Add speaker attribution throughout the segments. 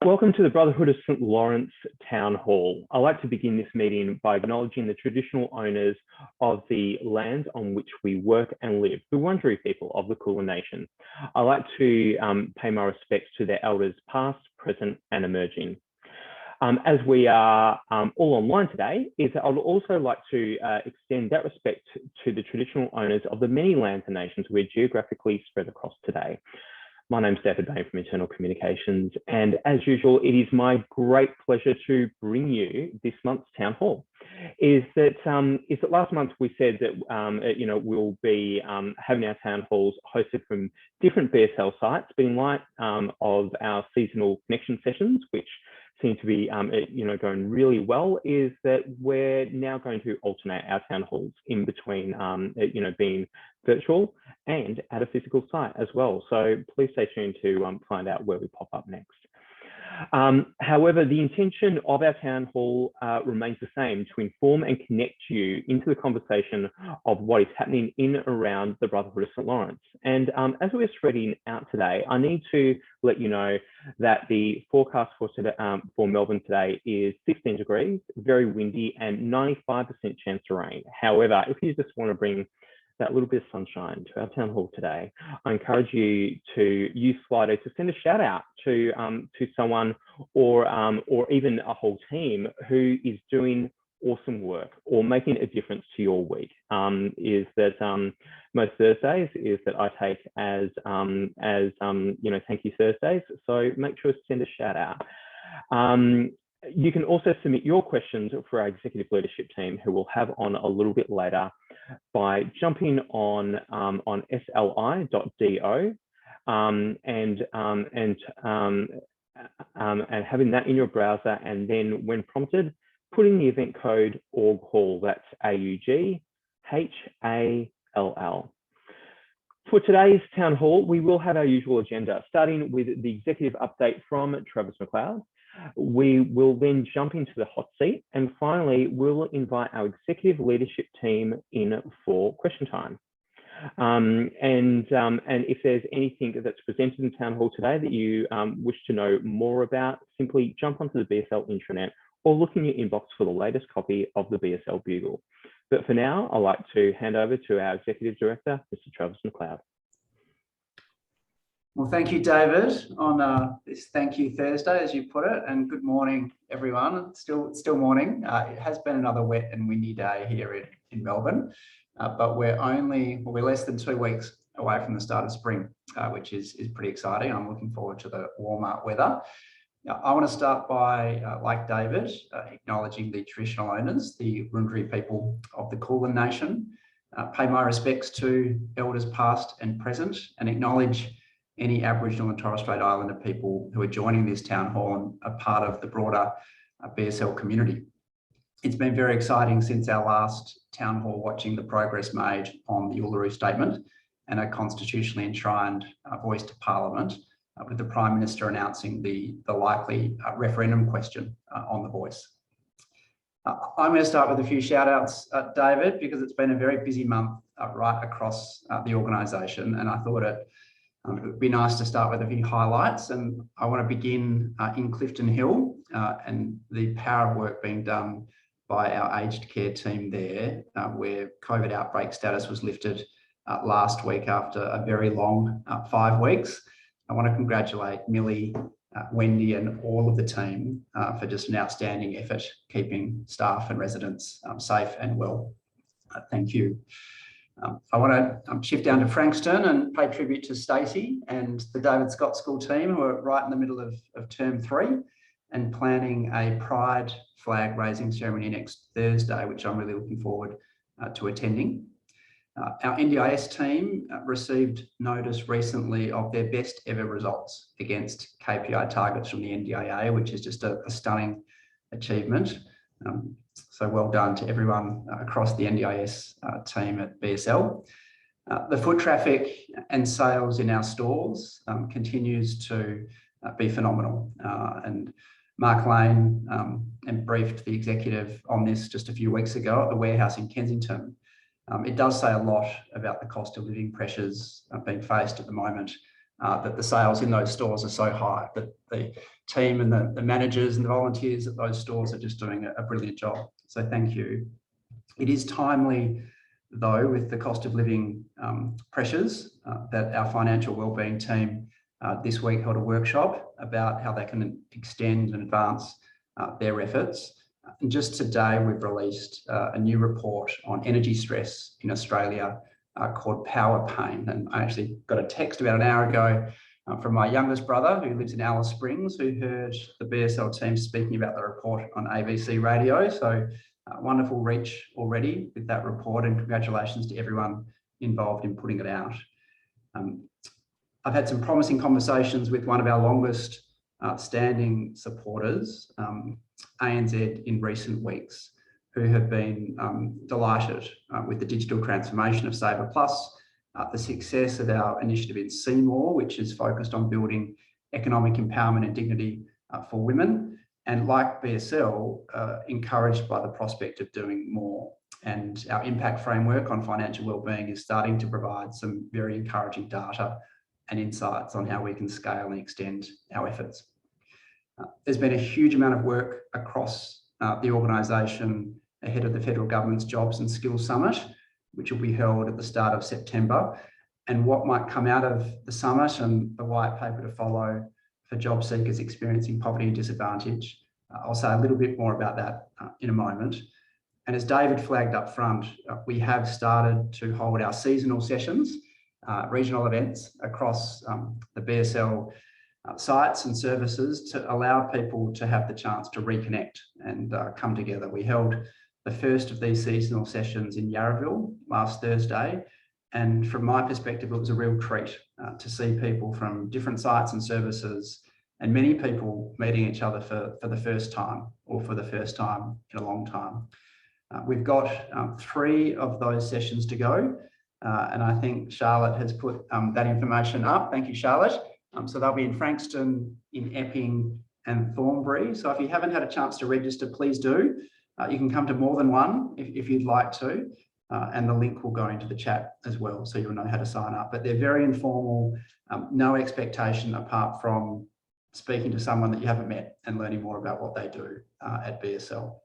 Speaker 1: Welcome to the Brotherhood of St. Laurence Town Hall. I'd like to begin this meeting by acknowledging the traditional owners of the lands on which we work and live, the Wurundjeri people of the Kulin Nation. I'd like to pay my respects to their elders past, present and emerging. As we are all online today, I'd also like to extend that respect to the traditional owners of the many lands and nations we're geographically spread across today. My name's David Bain from Internal Communications, and as usual, it is my great pleasure to bring you this month's Town Hall. Is that last month we said that we'll be having our town halls hosted from different BSL sites, but in light of our seasonal connection sessions, which seem to be going really well, is that we're now going to alternate our town halls in between being virtual and at a physical site as well. So please stay tuned to find out where we pop up next. However, the intention of our town hall remains the same: to inform and connect you into the conversation of what is happening in and around the Brotherhood of St. Laurence. And as we're spreading out today, I need to let you know that the forecast for Melbourne today is 16 degrees, very windy and 95% chance of rain. However, if you just want to bring that little bit of sunshine to our town hall today, I encourage you to use Slido to send a shout out to someone or even a whole team who is doing awesome work or making a difference to your week. Most Thursdays is that I take as thank you Thursdays. So make sure to send a shout out. You can also submit your questions for our executive leadership team, who we'll have on a little bit later, by jumping on sli.do and having that in your browser, and then when prompted, putting the event code AUGHALL, that's AUGHALL. For today's town hall, we will have our usual agenda, starting with the executive update from Travis McLeod. We will then jump into the hot seat, and finally, we'll invite our executive leadership team in for question time. And if there's anything that's presented in Town Hall today that you wish to know more about, simply jump onto the BSL intranet or look in your inbox for the latest copy of the BSL Bugle. But for now, I'd like to hand over to our Executive Director, Mr. Travis McLeod.
Speaker 2: Well, thank you, David, on this Thank You Thursday, as you put it, and good morning, everyone. It's still morning. It has been another wet and windy day here in Melbourne, but we're less than 2 weeks away from the start of spring, which is pretty exciting. I'm looking forward to the warmer weather. I want to start by, like David, acknowledging the traditional owners, the Wurundjeri people of the Kulin Nation, pay my respects to elders past and present, and acknowledge any Aboriginal and Torres Strait Islander people who are joining this town hall and are part of the broader BSL community. It's been very exciting since our last town hall, watching the progress made on the Uluru Statement and a constitutionally enshrined voice to Parliament, with the Prime Minister announcing the likely referendum question on the voice. I'm going to start with a few shout outs, David, because it's been a very busy month right across the organisation, and I thought it would be nice to start with a few highlights. And I want to begin in Clifton Hill and the power of work being done by our aged care team there, where COVID outbreak status was lifted last week after a very long 5 weeks. I want to congratulate Millie, Wendy and all of the team for just an outstanding effort keeping staff and residents safe and well. Thank you. I want to shift down to Frankston and pay tribute to Stacey and the David Scott School team, who are right in the middle of term 3 and planning a Pride flag raising ceremony next Thursday, which I'm really looking forward to attending. Our NDIS team received notice recently of their best ever results against KPI targets from the NDIA, which is just a stunning achievement. So well done to everyone across the NDIS team at BSL. The foot traffic and sales in our stores continues to be phenomenal. And Mark Lane briefed the executive on this just a few weeks ago at the warehouse in Kensington. It does say a lot about the cost of living pressures being faced at the moment that the sales in those stores are so high, that the team and the managers and the volunteers at those stores are just doing a brilliant job. So thank you. It is timely, though, with the cost of living pressures, that our financial wellbeing team this week held a workshop about how they can extend and advance their efforts. And just today, we've released a new report on energy stress in Australia called Power Pain. And I actually got a text about an hour ago from my youngest brother who lives in Alice Springs, who heard the BSL team speaking about the report on ABC radio. So wonderful reach already with that report, and congratulations to everyone involved in putting it out. I've had some promising conversations with one of our longest standing supporters, ANZ, in recent weeks, who have been delighted with the digital transformation of Saver Plus, the success of our initiative in Seymour, which is focused on building economic empowerment and dignity for women, and like BSL, encouraged by the prospect of doing more. And our impact framework on financial wellbeing is starting to provide some very encouraging data and insights on how we can scale and extend our efforts. There's been a huge amount of work across the organisation ahead of the federal government's Jobs and Skills Summit, which will be held at the start of September. And what might come out of the summit and the white paper to follow for job seekers experiencing poverty and disadvantage, I'll say a little bit more about that in a moment. And as David flagged up front, we have started to hold our seasonal sessions, regional events across the BSL sites and services to allow people to have the chance to reconnect and come together. We held the first of these seasonal sessions in Yarraville last Thursday, and from my perspective, it was a real treat to see people from different sites and services, and many people meeting each other for the first time, or for the first time in a long time. We've got 3 of those sessions to go, and I think Charlotte has put that information up. Thank you, Charlotte. So they'll be in Frankston, in Epping and Thornbury. So if you haven't had a chance to register, please do. You can come to more than one if you'd like to, and the link will go into the chat as well, so you'll know how to sign up. But they're very informal, no expectation apart from speaking to someone that you haven't met and learning more about what they do at BSL.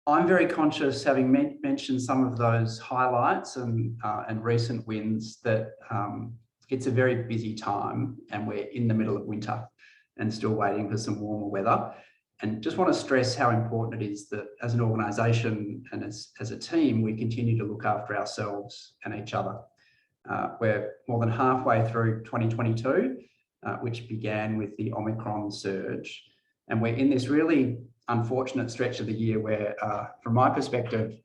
Speaker 2: I'm very conscious, having mentioned some of those highlights and recent wins, that it's a very busy time and we're in the middle of winter and still waiting for some warmer weather. And just want to stress how important it is that as an organisation and as a team, we continue to look after ourselves and each other. We're more than halfway through 2022, which began with the Omicron surge. And we're in this really unfortunate stretch of the year where, from my perspective,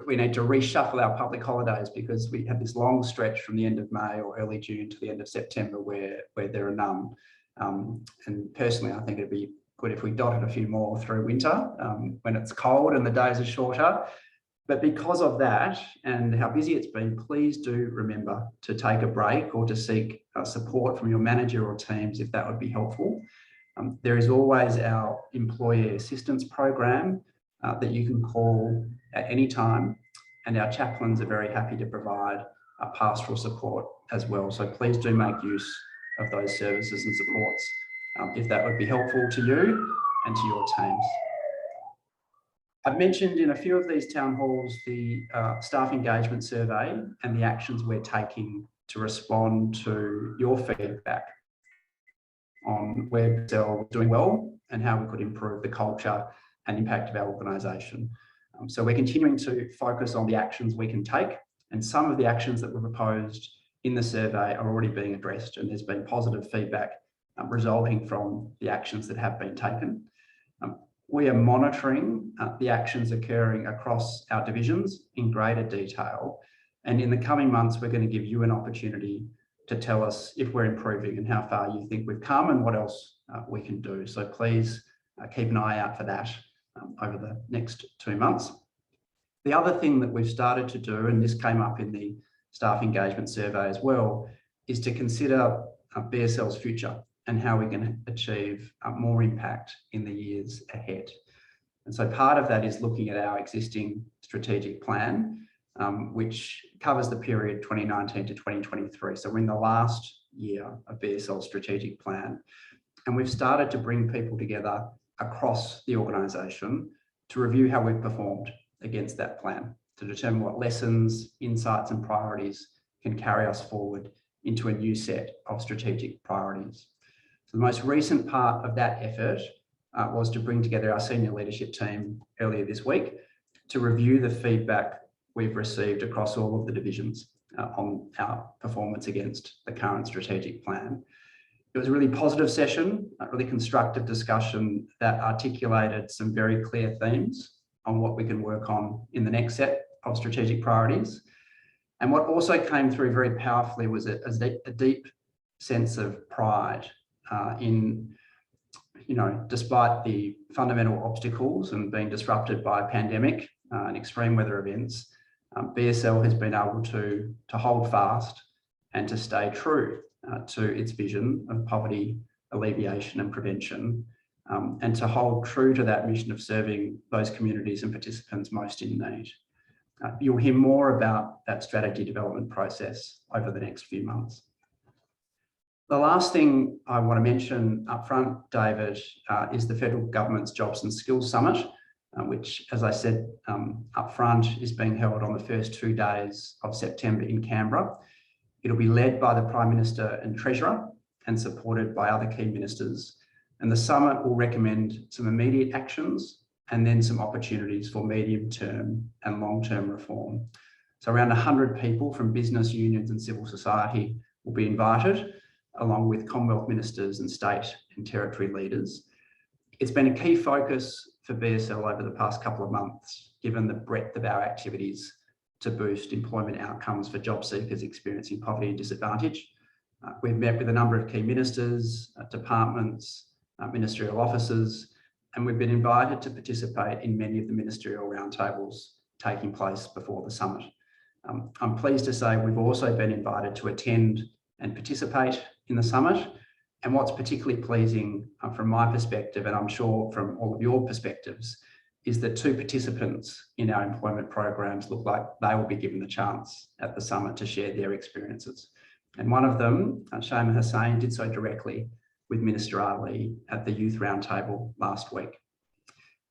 Speaker 2: we need to reshuffle our public holidays, because we have this long stretch from the end of May or early June to the end of September where there are none. And personally, I think it'd be good if we dotted a few more through winter when it's cold and the days are shorter. But because of that and how busy it's been, please do remember to take a break or to seek support from your manager or teams if that would be helpful. There is always our employee assistance program that you can call at any time, and our chaplains are very happy to provide pastoral support as well. So please do make use of those services and supports if that would be helpful to you and to your teams. I've mentioned in a few of these town halls the staff engagement survey and the actions we're taking to respond to your feedback on where BSL is doing well and how we could improve the culture and impact of our organisation. So we're continuing to focus on the actions we can take, and some of the actions that were proposed in the survey are already being addressed, and there's been positive feedback resulting from the actions that have been taken. We are monitoring the actions occurring across our divisions in greater detail, and in the coming months we're going to give you an opportunity to tell us if we're improving and how far you think we've come and what else we can do. So please keep an eye out for that over the next 2 months. The other thing that we've started to do, and this came up in the staff engagement survey as well, is to consider BSL's future and how we can achieve more impact in the years ahead. And so part of that is looking at our existing strategic plan which covers the period 2019 to 2023. So we're in the last year of BSL's strategic plan. And we've started to bring people together across the organisation to review how we've performed against that plan, to determine what lessons, insights and priorities can carry us forward into a new set of strategic priorities. So the most recent part of that effort was to bring together our senior leadership team earlier this week to review the feedback we've received across all of the divisions on our performance against the current strategic plan. It was a really positive session, a really constructive discussion that articulated some very clear themes on what we can work on in the next set of strategic priorities. And what also came through very powerfully was a deep sense of pride in, despite the fundamental obstacles and being disrupted by a pandemic and extreme weather events, BSL has been able to hold fast and to stay true to its vision of poverty alleviation and prevention, and to hold true to that mission of serving those communities and participants most in need. You'll hear more about that strategy development process over the next few months. The last thing I want to mention up front, David, is the Federal Government's Jobs and Skills Summit, which, as I said up front, is being held on the first 2 days of September in Canberra. It'll be led by the Prime Minister and Treasurer and supported by other key ministers. And the summit will recommend some immediate actions and then some opportunities for medium-term and long-term reform. So around 100 people from business, unions and civil society will be invited, along with Commonwealth ministers and state and territory leaders. It's been a key focus for BSL over the past couple of months, given the breadth of our activities to boost employment outcomes for job seekers experiencing poverty and disadvantage. We've met with a number of key ministers, departments, ministerial officers, and we've been invited to participate in many of the ministerial roundtables taking place before the summit. I'm pleased to say we've also been invited to attend and participate in the summit. And what's particularly pleasing from my perspective, and I'm sure from all of your perspectives, is that 2 participants in our employment programs look like they will be given the chance at the summit to share their experiences. And one of them, Shama Hussain, did so directly with Minister Ali at the Youth Roundtable last week.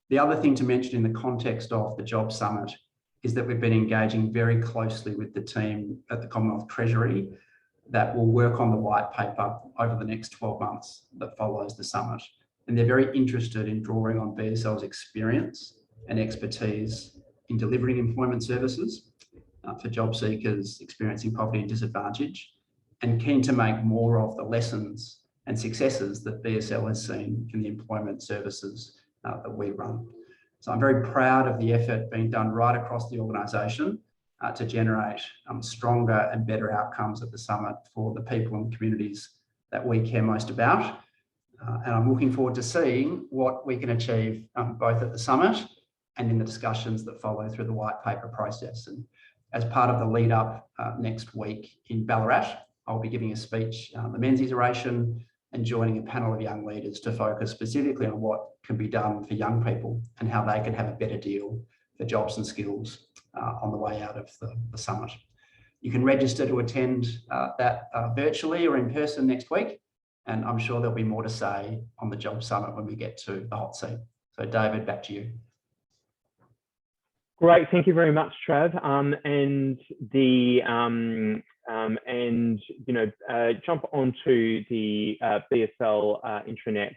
Speaker 2: The other thing to mention in the context of the Job Summit is that we've been engaging very closely with the team at the Commonwealth Treasury that will work on the white paper over the next 12 months that follows the summit. And they're very interested in drawing on BSL's experience and expertise in delivering employment services for job seekers experiencing poverty and disadvantage, and keen to make more of the lessons and successes that BSL has seen in the employment services that we run. So I'm very proud of the effort being done right across the organisation to generate stronger and better outcomes at the summit for the people and communities that we care most about. And I'm looking forward to seeing what we can achieve both at the summit and in the discussions that follow through the white paper process. And as part of the lead up next week in Ballarat, I'll be giving a speech, the Menzies Oration, and joining a panel of young leaders to focus specifically on what can be done for young people and how they can have a better deal for jobs and skills on the way out of the summit. You can register to attend that virtually or in person next week. And I'm sure there'll be more to say on the Job Summit when we get to the hot seat. So David, back to you.
Speaker 1: Great, thank you very much, Trav. Jump onto the BSL intranet,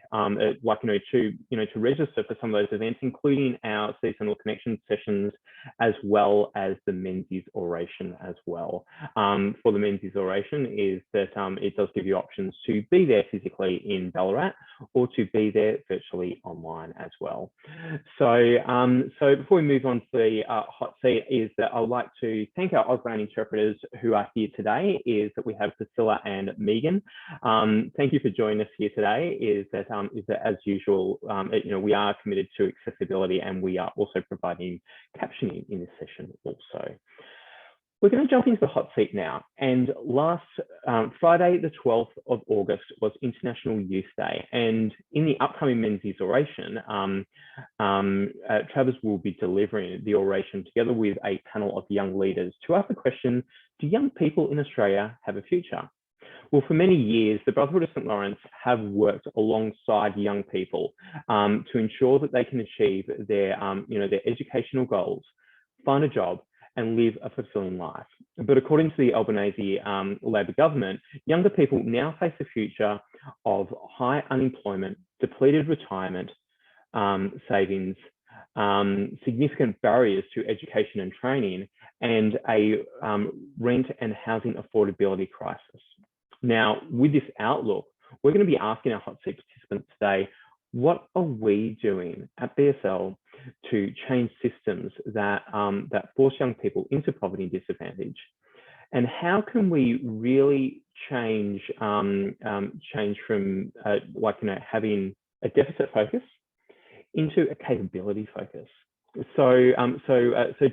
Speaker 1: to register for some of those events, including our seasonal connection sessions, as well as the Menzies Oration as well. For the Menzies Oration is that it does give you options to be there physically in Ballarat or to be there virtually online as well. So, before we move on to the hot seat, is that I'd like to thank our Auslan interpreters who are here today. Is that we have Priscilla and Megan. Thank you for joining us here today. Is that as usual, we are committed to accessibility, and we are also providing captioning in this session also. We're going to jump into the hot seat now. And last Friday, the 12th of August, was International Youth Day. And in the upcoming Menzies oration, Travis will be delivering the oration together with a panel of young leaders to ask the question, do young people in Australia have a future? Well, for many years, the Brotherhood of St. Laurence have worked alongside young people to ensure that they can achieve their educational goals, find a job, and live a fulfilling life. But according to the Albanese Labor government, younger people now face a future of high unemployment, depleted retirement savings, significant barriers to education and training, and a rent and housing affordability crisis. Now, with this outlook, we're going to be asking our hot seat participants today, what are we doing at BSL to change systems that force young people into poverty and disadvantage? And how can we really change from having a deficit focus into a capability focus? So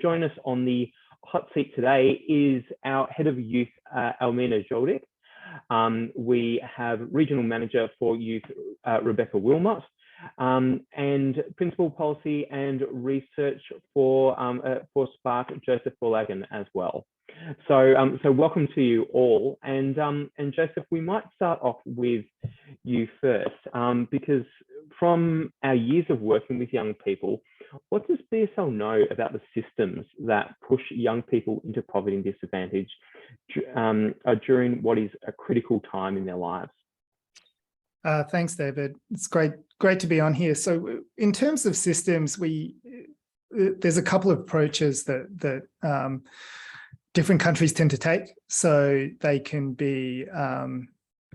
Speaker 1: join us on the hot seat today is our head of youth, Almina Joldick. We have regional manager for youth, Rebecca Wilmot, and principal policy and research for Spark, Joseph Borlagan as well. So welcome to you all. And Joseph, we might start off with you first, because from our years of working with young people, what does BSL know about the systems that push young people into poverty and disadvantage during what is a critical time in their lives?
Speaker 3: Thanks, David. It's great to be on here. So in terms of systems, there's a couple of approaches that different countries tend to take. So they can be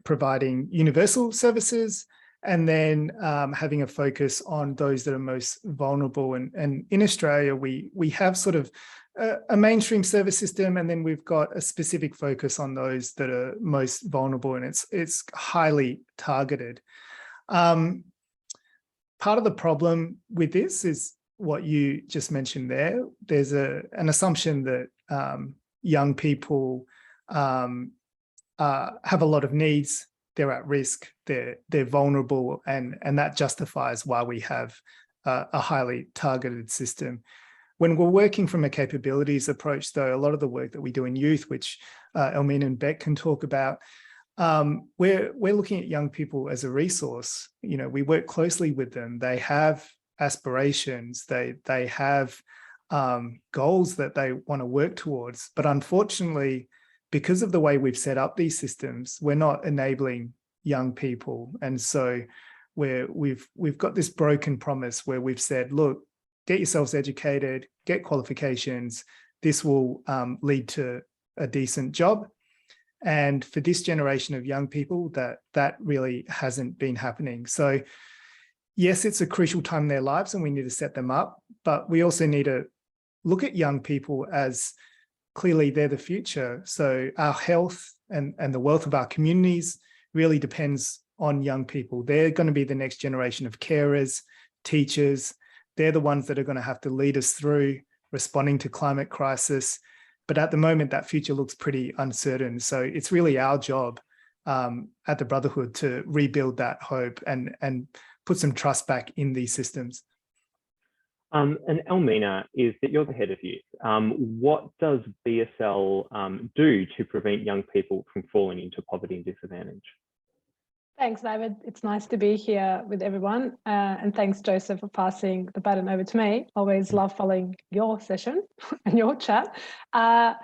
Speaker 3: providing universal services, and then having a focus on those that are most vulnerable. And in Australia, we have sort of a mainstream service system, and then we've got a specific focus on those that are most vulnerable, and it's highly targeted. Part of the problem with this is what you just mentioned there. There's an assumption that young people have a lot of needs, they're at risk, they're vulnerable, and that justifies why we have a highly targeted system. When we're working from a capabilities approach, though, a lot of the work that we do in youth, which Elmina and Beck can talk about, we're looking at young people as a resource. You know, we work closely with them. They have aspirations, they have goals that they want to work towards. But unfortunately, because of the way we've set up these systems, we're not enabling young people. And so we've got this broken promise where we've said, look, get yourselves educated, get qualifications. This will lead to a decent job. And for this generation of young people, that really hasn't been happening. So yes, it's a crucial time in their lives and we need to set them up, but we also need to look at young people as clearly they're the future. So our health and the wealth of our communities really depends on young people. They're going to be the next generation of carers, teachers. They're the ones that are going to have to lead us through responding to climate crisis. But at the moment, that future looks pretty uncertain. So it's really our job at the Brotherhood to rebuild that hope and put some trust back in these systems.
Speaker 1: And Elmina, is that you're the head of youth. What does BSL do to prevent young people from falling into poverty and disadvantage?
Speaker 4: Thanks, David. It's nice to be here with everyone. And thanks, Joseph, for passing the baton over to me. Always love following your session and your chat. I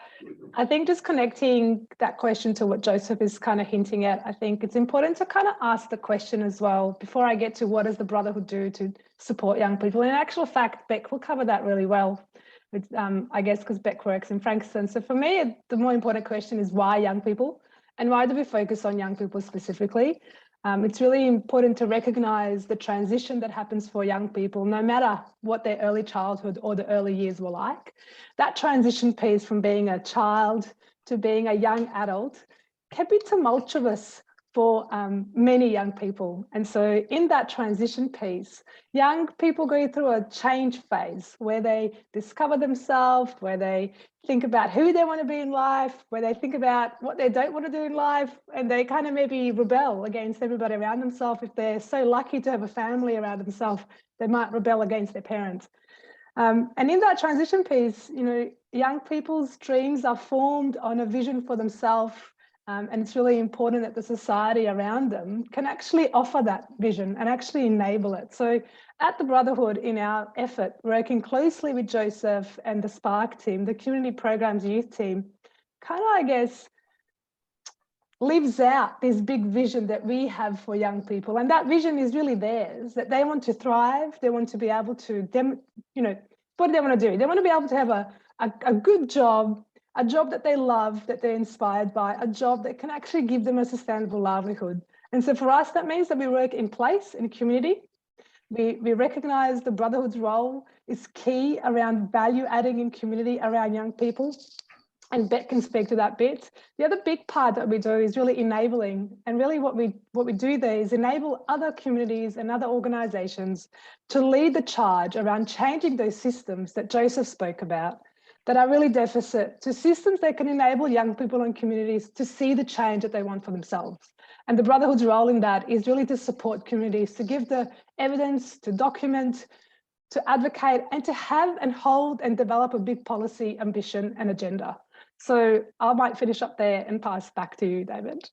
Speaker 4: think just connecting that question to what Joseph is kind of hinting at, I think it's important to kind of ask the question as well, before I get to what does the Brotherhood do to support young people. In actual fact, Beck will cover that really well. It's, I guess because Beck works in Frankston. So for me, the more important question is why young people? And why do we focus on young people specifically? It's really important to recognise the transition that happens for young people, no matter what their early childhood or the early years were like. That transition piece from being a child to being a young adult can be tumultuous for many young people. And so in that transition piece, young people go through a change phase where they discover themselves, where they think about who they want to be in life, where they think about what they don't want to do in life, and they kind of maybe rebel against everybody around themselves. If they're so lucky to have a family around themselves, they might rebel against their parents. And in that transition piece, you know, young people's dreams are formed on a vision for themselves. And it's really important that the society around them can actually offer that vision and actually enable it. So at the Brotherhood, in our effort, working closely with Joseph and the Spark team, the community programs youth team, kind of, I guess, lives out this big vision that we have for young people. And that vision is really theirs, that they want to thrive. They want to be able to, you know, what do they want to do? They want to be able to have a good job, a job that they love, that they're inspired by, a job that can actually give them a sustainable livelihood. And so for us, that means that we work in place, in community. We recognise the Brotherhood's role is key around value adding in community around young people. And Bet can speak to that bit. The other big part that we do is really enabling. And really what we do there is enable other communities and other organisations to lead the charge around changing those systems that Joseph spoke about, that are really deficit, to systems that can enable young people and communities to see the change that they want for themselves. And the Brotherhood's role in that is really to support communities, to give the evidence, to document, to advocate, and to have and hold and develop a big policy ambition and agenda. So I might finish up there and pass back to you, David.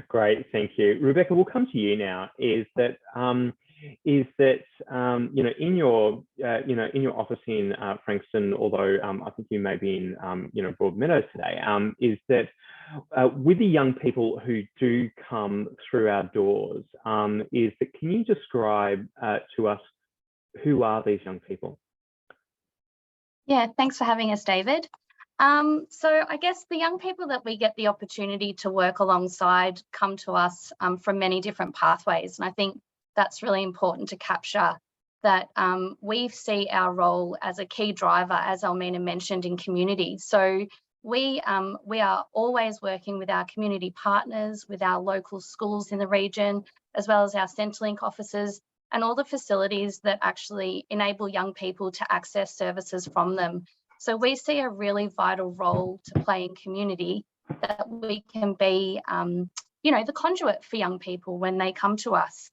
Speaker 1: Great, thank you. Rebecca, we'll come to you now. Is that you know, in your office in Frankston, although I think you may be in you know, Broadmeadows today, is that with the young people who do come through our doors, is that, can you describe to us who are these young people?
Speaker 5: Yeah, thanks for having us, David. So I guess the young people that we get the opportunity to work alongside come to us from many different pathways. And I think that's really important to capture, that we see our role as a key driver, as Almina mentioned, in community. So we are always working with our community partners, with our local schools in the region, as well as our Centrelink offices and all the facilities that actually enable young people to access services from them. So we see a really vital role to play in community, that we can be, you know, the conduit for young people when they come to us.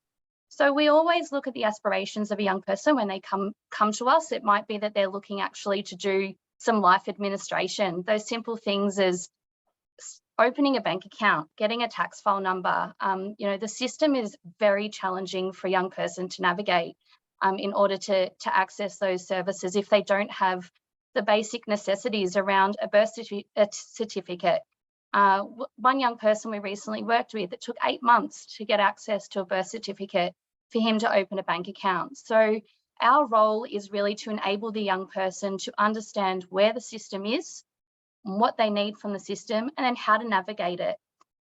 Speaker 5: So we always look at the aspirations of a young person when they come to us. It might be that they're looking actually to do some life administration, those simple things as opening a bank account, getting a tax file number. You know, the system is very challenging for a young person to navigate in order to access those services if they don't have the basic necessities around a birth certificate. One young person we recently worked with, it took 8 months to get access to a birth certificate for him to open a bank account. So our role is really to enable the young person to understand where the system is, what they need from the system, and then how to navigate it,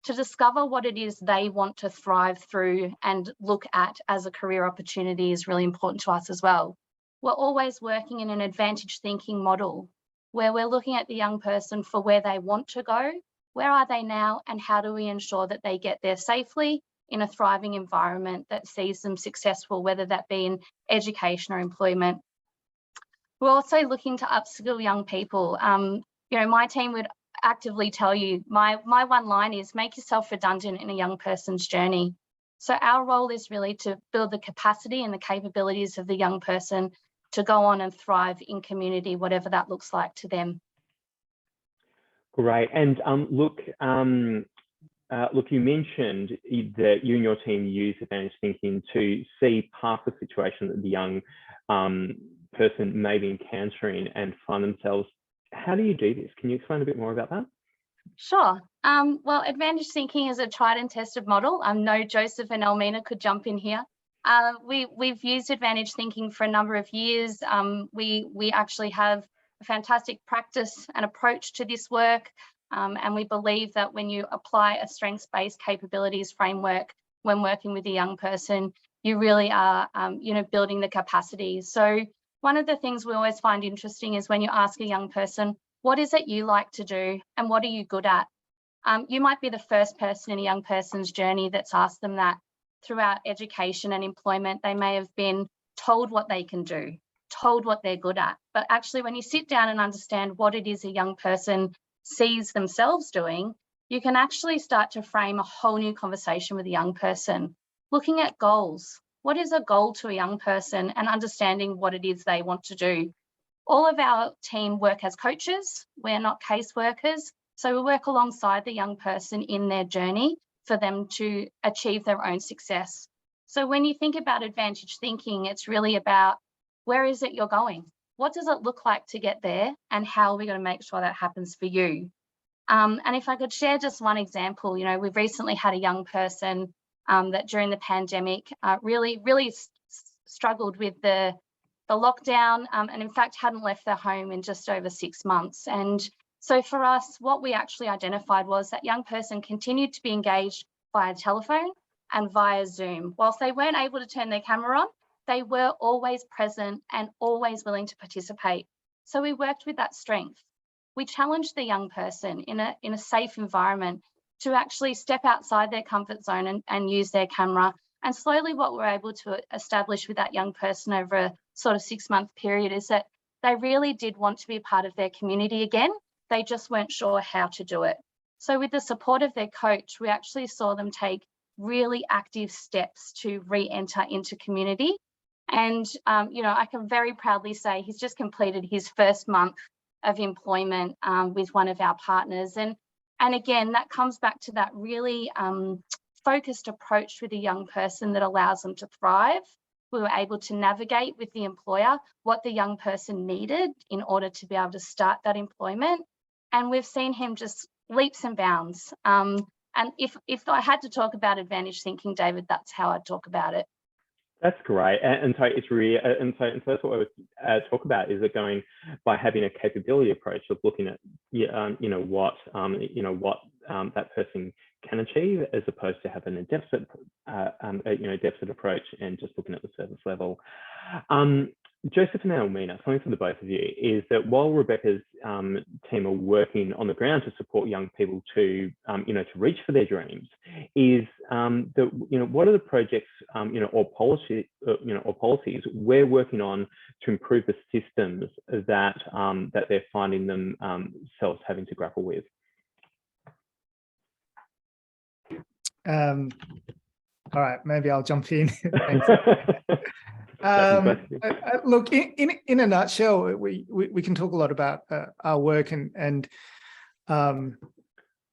Speaker 5: to discover what it is they want to thrive through and look at as a career opportunity is really important to us as well. We're always working in an advantage thinking model where we're looking at the young person for where they want to go, where are they now, and how do we ensure that they get there safely in a thriving environment that sees them successful, whether that be in education or employment. We're also looking to upskill young people. You know, my team would actively tell you, my one line is make yourself redundant in a young person's journey. So our role is really to build the capacity and the capabilities of the young person to go on and thrive in community, whatever that looks like to them.
Speaker 1: Great. And look, you mentioned that you and your team use advantage thinking to see past the situation that the young person may be encountering and find themselves. How do you do this? Can you explain a bit more about that?
Speaker 5: Sure. Well, advantage thinking is a tried and tested model. I know Joseph and Almina could jump in here. We've used advantage thinking for a number of years. We actually have a fantastic practice and approach to this work. And we believe that when you apply a strengths-based capabilities framework when working with a young person, you really are, you know, building the capacity. So one of the things we always find interesting is when you ask a young person, what is it you like to do and what are you good at? You might be the first person in a young person's journey that's asked them that. Throughout education and employment, they may have been told what they can do, told what they're good at. But actually, when you sit down and understand what it is a young person sees themselves doing, you can actually start to frame a whole new conversation with a young person. Looking at goals. What is a goal to a young person, and understanding what it is they want to do. All of our team work as coaches. We're not caseworkers. So we work alongside the young person in their journey for them to achieve their own success. So when you think about advantage thinking, it's really about, where is it you're going? What does it look like to get there? And how are we going to make sure that happens for you? And if I could share just one example, you know, we've recently had a young person that during the pandemic really struggled with the lockdown, and in fact hadn't left their home in just over 6 months. And so for us, what we actually identified was that young person continued to be engaged via telephone and via Zoom. Whilst they weren't able to turn their camera on, they were always present and always willing to participate. So we worked with that strength. We challenged the young person in a safe environment to actually step outside their comfort zone and use their camera. And slowly what we're able to establish with that young person over a sort of 6-month period is that they really did want to be a part of their community again. They just weren't sure how to do it. So with the support of their coach, we actually saw them take really active steps to re-enter into community. And, you know, I can very proudly say he's just completed his first month of employment with one of our partners. And again, that comes back to that really focused approach with a young person that allows them to thrive. We were able to navigate with the employer what the young person needed in order to be able to start that employment. And we've seen him just leaps and bounds. And if I had to talk about advantage thinking, David, that's how I'd talk about it.
Speaker 1: That's great, and so it's really, and so that's what I would talk about, is it going by having a capability approach of looking at, what that person can achieve, as opposed to having a deficit, deficit approach and just looking at the service level. Joseph and Almina, something for the both of you is that while Rebecca's team are working on the ground to support young people to reach for their dreams, is what are the projects or policies we're working on to improve the systems that that they're finding themselves having to grapple with?
Speaker 3: All right, maybe I'll jump in. Look, in a nutshell, we can talk a lot about our work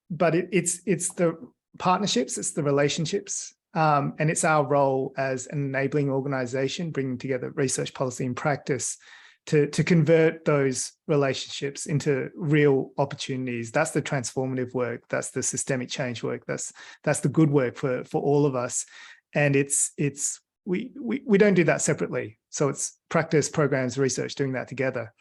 Speaker 3: but it's the partnerships, it's the relationships, and it's our role as an enabling organisation, bringing together research, policy, and practice to convert those relationships into real opportunities. That's the transformative work. That's the systemic change work. That's the good work for all of us. And we don't do that separately. So it's practice, programs, research, doing that together.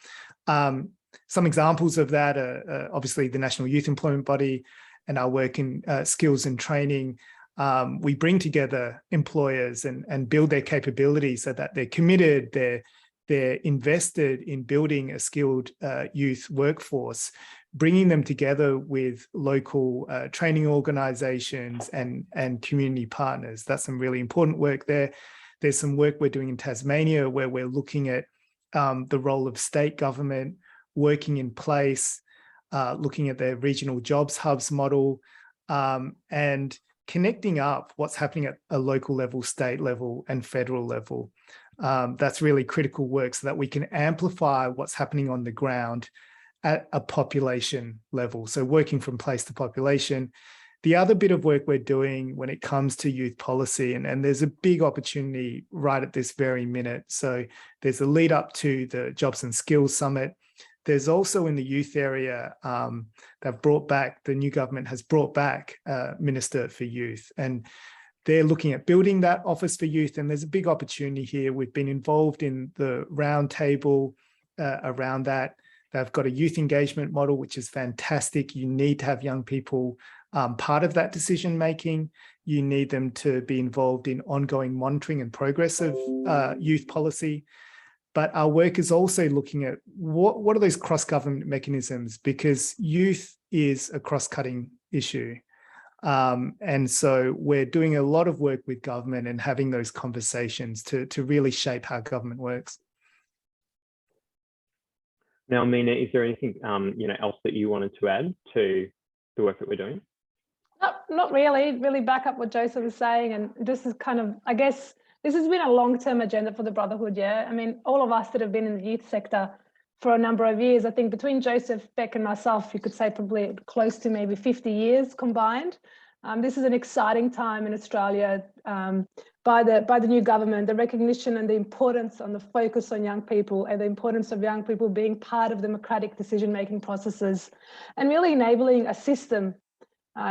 Speaker 3: Some examples of that are obviously the National Youth Employment Body and our work in skills and training. We bring together employers and build their capabilities so that they're committed, they're invested in building a skilled youth workforce, bringing them together with local training organisations and community partners. That's some really important work there. There's some work we're doing in Tasmania where we're looking at the role of state government working in place, looking at their regional jobs hubs model, and connecting up what's happening at a local level, state level, and federal level. That's really critical work so that we can amplify what's happening on the ground at a population level. So working from place to population. The other bit of work we're doing when it comes to youth policy, and there's a big opportunity right at this very minute. So there's a lead up to the Jobs and Skills Summit. There's also in the youth area, the new government has brought back a Minister for Youth, and they're looking at building that office for youth. And there's a big opportunity here. We've been involved in the roundtable around that. They've got a youth engagement model, which is fantastic. You need to have young people part of that decision making. You need them to be involved in ongoing monitoring and progress of youth policy. But our work is also looking at what are those cross-government mechanisms, because youth is a cross-cutting issue. And so we're doing a lot of work with government and having those conversations to really shape how government works.
Speaker 1: Now, Mina, is there anything else that you wanted to add to the work that we're doing?
Speaker 4: Not really. Really back up what Joseph was saying, and this is kind of, I guess, this has been a long-term agenda for the Brotherhood. Yeah, I mean, all of us that have been in the youth sector for a number of years, I think between Joseph, Beck, and myself, you could say probably close to maybe 50 years combined. This is an exciting time in Australia by the new government, the recognition and the importance on the focus on young people and the importance of young people being part of democratic decision-making processes and really enabling a system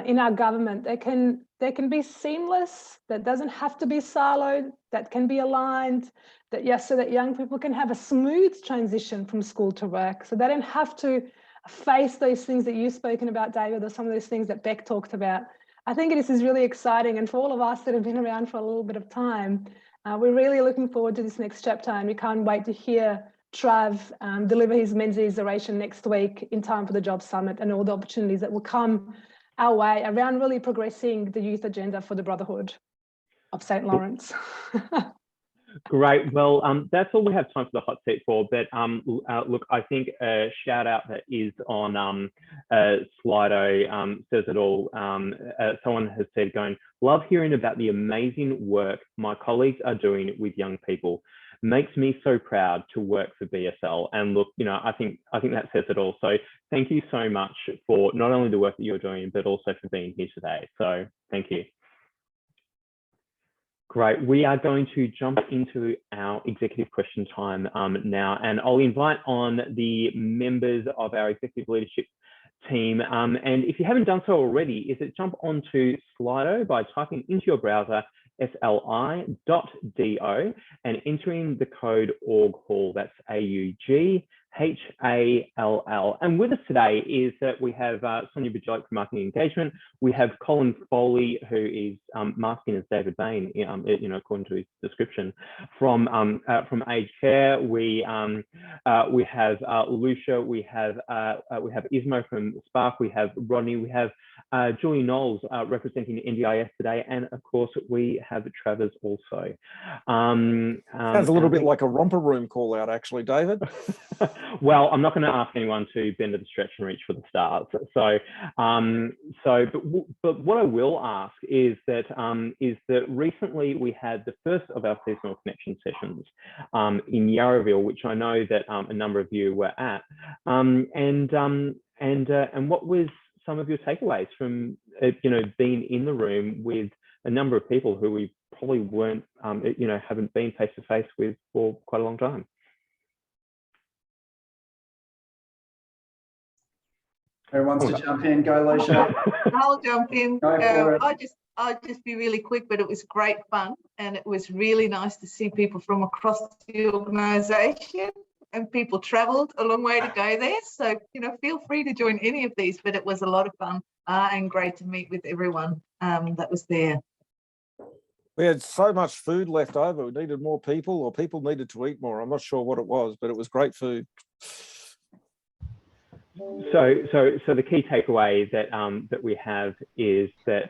Speaker 4: in our government that can be seamless, that doesn't have to be siloed, that can be aligned, that yes, so that young people can have a smooth transition from school to work, so they don't have to face those things that you've spoken about, David, or some of those things that Beck talked about. I think this is really exciting, and for all of us that have been around for a little bit of time, we're really looking forward to this next chapter, and we can't wait to hear Trav deliver his Menzies oration next week in time for the Jobs Summit and all the opportunities that will come our way around really progressing the youth agenda for the Brotherhood of St. Laurence.
Speaker 1: Great. Well, that's all we have time for the hot seat for. But look, I think a shout out that is on Slido says it all. Someone has said, love hearing about the amazing work my colleagues are doing with young people. Makes me so proud to work for BSL. And look, I think that says it all. So thank you so much for not only the work that you're doing, but also for being here today. So thank you. Great. We are going to jump into our executive question time now, and I'll invite on the members of our executive leadership team. And if you haven't done so already, is it jump onto Slido by typing into your browser sli.do and entering the code AUGHALL. That's AUGHALL. And with us today is that we have Sonia Bajalik from Marketing Engagement. We have Colin Foley, who is masking as David Bain, according to his description, from Aged Care. We have Lucia. We have Ismo from Spark. We have Rodney. We have Julie Knowles representing NDIS today, and of course we have Travers also. Sounds
Speaker 6: a little bit like a romper room call out, actually, David.
Speaker 1: Well, I'm not going to ask anyone to bend to the stretch and reach for the stars. But what I will ask is that recently we had the first of our seasonal connection sessions in Yarraville, which I know that a number of you were at. And what was some of your takeaways from being in the room with a number of people who we probably weren't haven't been face to face with for quite a long time?
Speaker 2: Who wants to jump in? Go, Lucia.
Speaker 7: I'll jump in. I'll just be really quick, but it was great fun, and it was really nice to see people from across the organisation, and people travelled a long way to go there. So, feel free to join any of these, but it was a lot of fun and great to meet with everyone that was there.
Speaker 6: We had so much food left over. We needed more people, or people needed to eat more. I'm not sure what it was, but it was great food.
Speaker 1: So the key takeaway that we have is that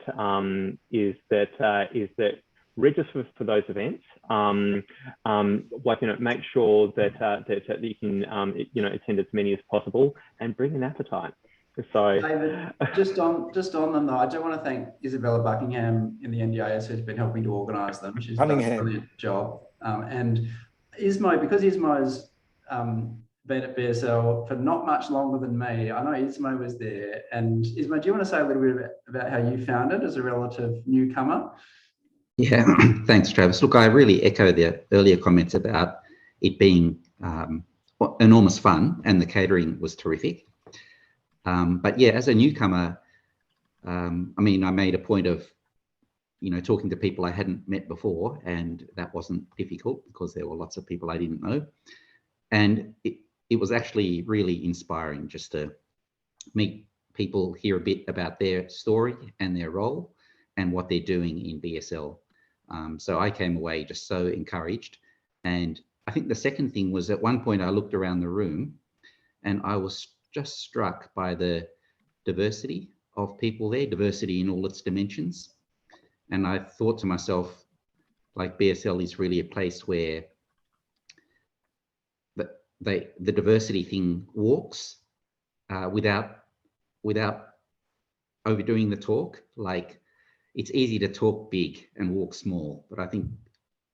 Speaker 1: register for those events. Make sure that you can attend as many as possible, and bring an appetite. So,
Speaker 2: David, just on them though, I do want to thank Isabella Buckingham in the NDIS who's been helping to organise them. She's done a brilliant job. And Ismo, because Ismo's been at BSL for not much longer than me, I know Ismo was there. And Ismo, do you want to say a little bit about how you found it as a relative newcomer?
Speaker 8: Yeah, thanks, Travis. Look, I really echo the earlier comments about it being enormous fun, and the catering was terrific. But yeah, as a newcomer, I made a point of, talking to people I hadn't met before, and that wasn't difficult because there were lots of people I didn't know. And it was actually really inspiring just to meet people, hear a bit about their story and their role and what they're doing in BSL. So I came away just so encouraged. And I think the second thing was, at one point I looked around the room and I was just struck by the diversity of people there, diversity in all its dimensions. And I thought to myself, like, BSL is really a place where the diversity thing walks without overdoing the talk. Like, it's easy to talk big and walk small, but I think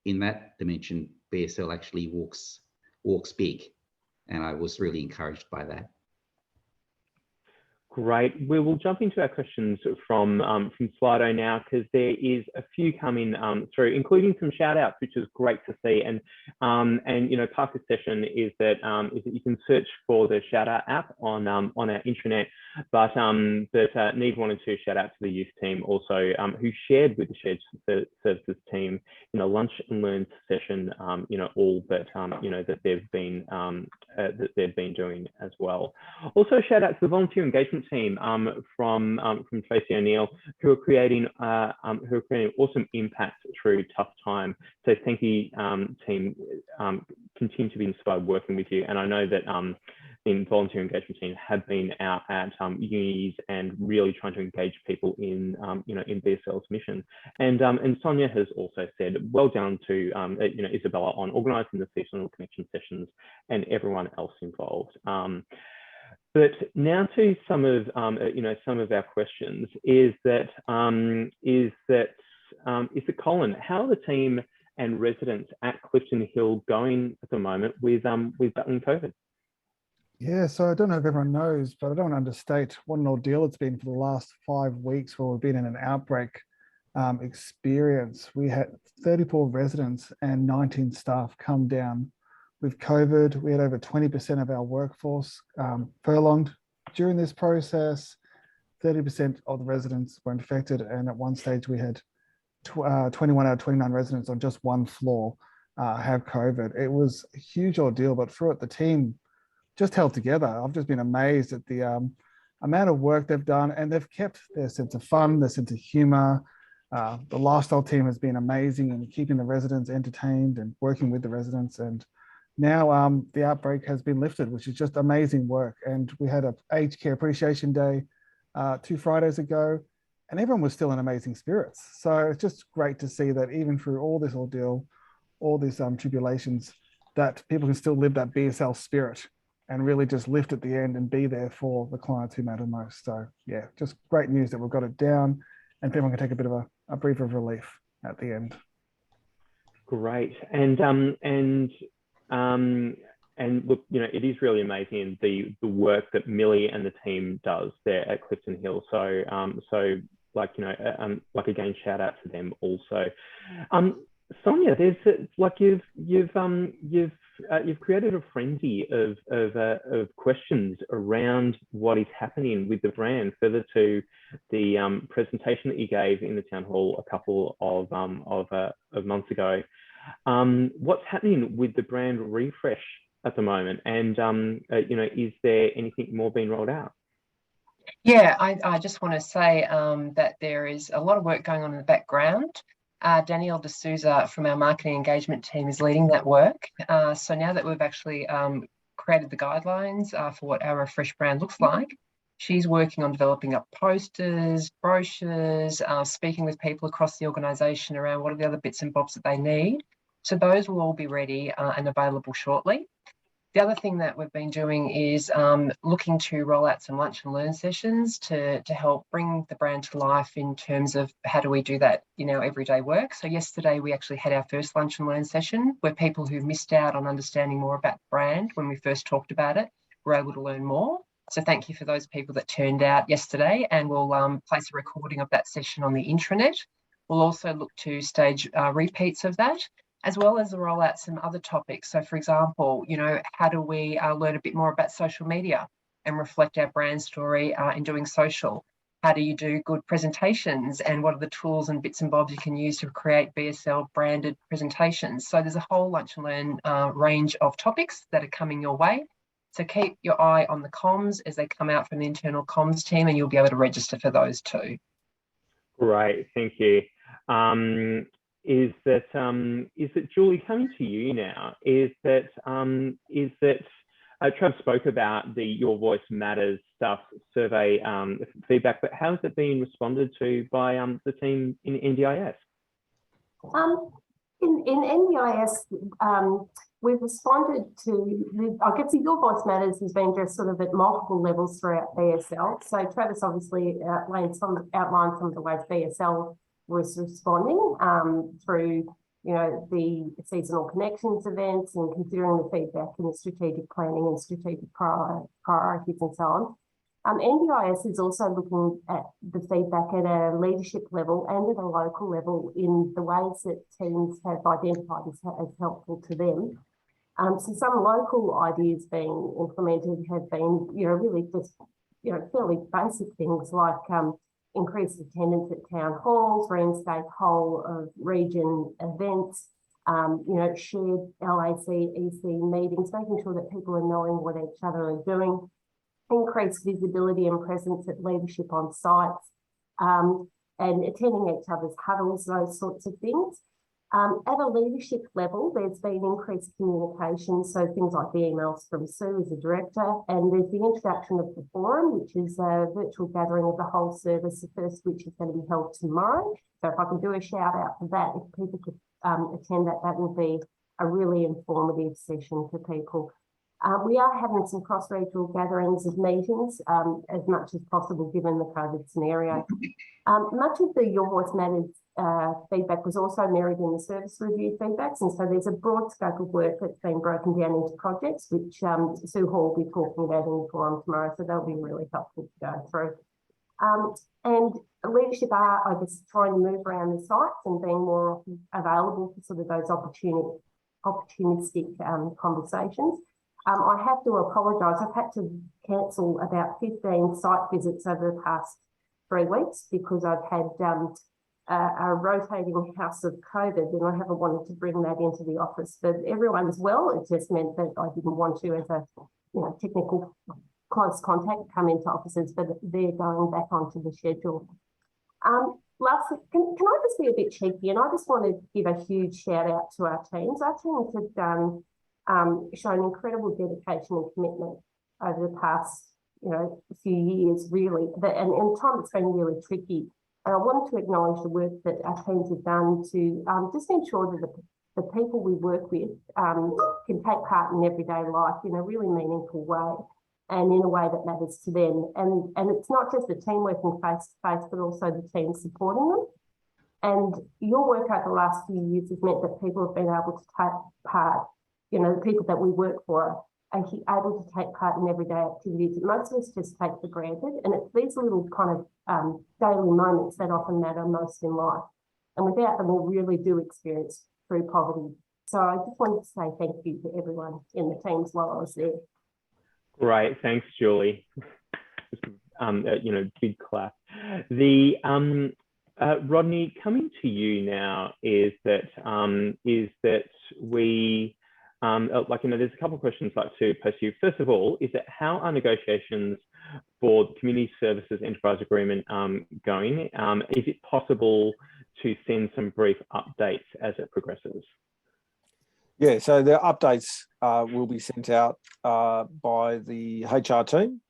Speaker 8: in that dimension, BSL actually walks big, and I was really encouraged by that.
Speaker 1: Great. We will jump into our questions from Slido now, because there is a few coming through, including some shout outs, which is great to see. And you know, part of this session is that you can search for the shout out app on our intranet, but Neve wanted to shout out to the youth team also, who shared with the shared services team in a lunch and learn session, you know, all that you know, that they've been doing as well. Also, shout out to the volunteer engagement team from Tracy O'Neill, who are creating awesome impact through tough time. So thank you, team. Continue to be inspired working with you. And I know that the volunteer engagement team have been out at unis and really trying to engage people in you know, in BSL's mission. And Sonia has also said, well done to you know, Isabella on organising the seasonal connection sessions and everyone else involved. But now to some of you know, some of our questions is that Colin, how are the team and residents at Clifton Hill going at the moment with battling COVID?
Speaker 9: Yeah, so I don't know if everyone knows, but I don't want to understate what an ordeal it's been for the last 5 weeks where we've been in an outbreak experience. We had 34 residents and 19 staff come down with COVID. We had over 20% of our workforce furlonged during this process. 30% of the residents were infected, and at one stage we had 21 out of 29 residents on just one floor have COVID. It was a huge ordeal, but through it, the team just held together. I've just been amazed at the amount of work they've done, and they've kept their sense of fun, their sense of humor. The lifestyle team has been amazing in keeping the residents entertained and working with the residents. And now the outbreak has been lifted, which is just amazing work. And we had a Aged Care Appreciation Day 2 Fridays ago, and everyone was still in amazing spirits. So it's just great to see that even through all this ordeal, all these tribulations, that people can still live that BSL spirit and really just lift at the end and be there for the clients who matter most. So yeah, just great news that we've got it down and everyone can take a bit of a breath of relief at the end.
Speaker 1: Great. And look, you know, it is really amazing the work that Millie and the team does there at Clifton Hill. So so like, you know, like, again, shout out to them also. Sonia, there's like you've created a frenzy of questions around what is happening with the brand, further to the presentation that you gave in the town hall a couple of months ago. What's happening with the brand refresh at the moment, and you know, is there anything more being rolled out?
Speaker 10: Yeah, I just want to say that there is a lot of work going on in the background. Danielle D'Souza from our marketing engagement team is leading that work. So now that we've actually created the guidelines for what our refreshed brand looks like, she's working on developing up posters, brochures, speaking with people across the organisation around what are the other bits and bobs that they need. So those will all be ready and available shortly. The other thing that we've been doing is looking to roll out some lunch and learn sessions to help bring the brand to life in terms of how do we do that in our everyday work. So yesterday we actually had our first lunch and learn session where people who missed out on understanding more about the brand when we first talked about it were able to learn more. So thank you for those people that turned out yesterday, and we'll place a recording of that session on the intranet. We'll also look to stage repeats of that, as well as roll out some other topics. So for example, you know, how do we learn a bit more about social media and reflect our brand story in doing social? How do you do good presentations, and what are the tools and bits and bobs you can use to create BSL branded presentations? So there's a whole lunch and learn range of topics that are coming your way. So keep your eye on the comms as they come out from the internal comms team, and you'll be able to register for those too.
Speaker 1: Great, thank you. Is that Julie, coming to you now? Is that Trav spoke about the Your Voice Matters stuff survey feedback, but how has it been responded to by the team in NDIS?
Speaker 11: In NDIS, we've responded to, I guess Your Voice Matters has been addressed sort of at multiple levels throughout BSL. So Travis obviously outlined some of the ways BSL was responding through, you know, the seasonal connections events and considering the feedback and the strategic planning and strategic priorities and so on. NDIS is also looking at the feedback at a leadership level and at a local level in the ways that teams have identified as helpful to them. So some local ideas being implemented have been, you know, really just, you know, fairly basic things like increased attendance at town halls, reinstate whole of region events, you know, shared LAC, EC meetings, making sure that people are knowing what each other are doing, increased visibility and presence at leadership on sites, and attending each other's huddles, those sorts of things. At a leadership level, there's been increased communication, so things like the emails from Sue as a director, and there's the introduction of the forum, which is a virtual gathering of the whole service, the first which is going to be held tomorrow. So if I can do a shout out for that, if people could attend that, that will be a really informative session for people. We are having some cross-regional gatherings of meetings as much as possible given the COVID scenario. Much of the Your Voice Matters feedback was also mirrored in the service review feedbacks, and so there's a broad scope of work that's been broken down into projects, which Sue Hall will be talking about in the forum tomorrow, so that'll be really helpful to go through. And leadership are, I guess, trying to move around the sites and being more available for sort of those opportunistic conversations. I have to apologise. I've had to cancel about 15 site visits over the past 3 weeks because I've had a rotating house of COVID and I haven't wanted to bring that into the office. But everyone's well. It just meant that I didn't want to, as a technical close contact, come into offices, but they're going back onto the schedule. Lastly, can I just be a bit cheeky? And I just want to give a huge shout out to our teams. Our teams have done shown incredible dedication and commitment over the past, few years, really. And in time, it's been really tricky. And I wanted to acknowledge the work that our teams have done to just ensure that the people we work with can take part in everyday life in a really meaningful way and in a way that matters to them. And it's not just the team working face to face, but also the team supporting them. And your work over the last few years has meant that people have been able to take part. The people that we work for are able to take part in everyday activities that most of us just take for granted. And it's these little kind of daily moments that often matter most in life. And without them, we really do experience true poverty. So I just wanted to say thank you to everyone in the teams while I was there.
Speaker 1: Great, thanks, Julie. Big clap. The Rodney, coming to you now is that we. There's a couple of questions I'd like to pose to you. First of all, is that how are negotiations for the Community Services Enterprise Agreement going? Is it possible to send some brief updates as it progresses?
Speaker 6: Yeah, so the updates will be sent out by the HR team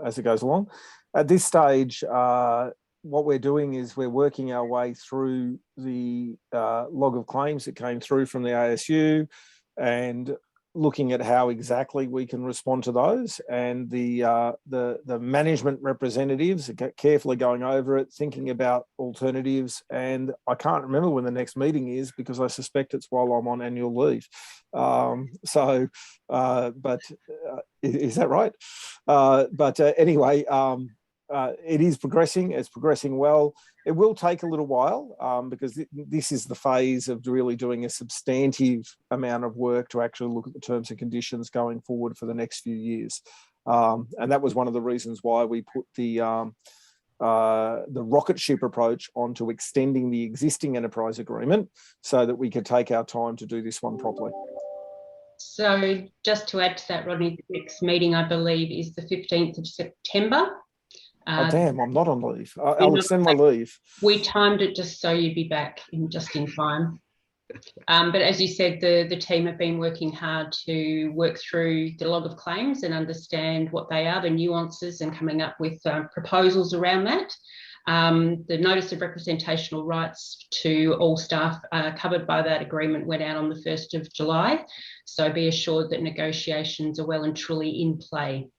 Speaker 6: as it goes along. At this stage, what we're doing is we're working our way through the log of claims that came through from the ASU, and looking at how exactly we can respond to those, and the management representatives are carefully going over it, thinking about alternatives. And I can't remember when the next meeting is because I suspect it's while I'm on annual leave. Is that right? Anyway, it is progressing. It's progressing well. It will take a little while because this is the phase of really doing a substantive amount of work to actually look at the terms and conditions going forward for the next few years. And that was one of the reasons why we put the rocket ship approach onto extending the existing enterprise agreement so that we could take our time to do this one properly.
Speaker 12: So just to add to that, Rodney, the next meeting, I believe, is the 15th of September.
Speaker 6: Oh, damn, I'm not on leave. I'll extend my leave.
Speaker 12: We timed it just so you'd be back in time. But as you said, the team have been working hard to work through the log of claims and understand what they are, the nuances, and coming up with proposals around that. The notice of representational rights to all staff covered by that agreement went out on the 1st of July. So be assured that negotiations are well and truly in play.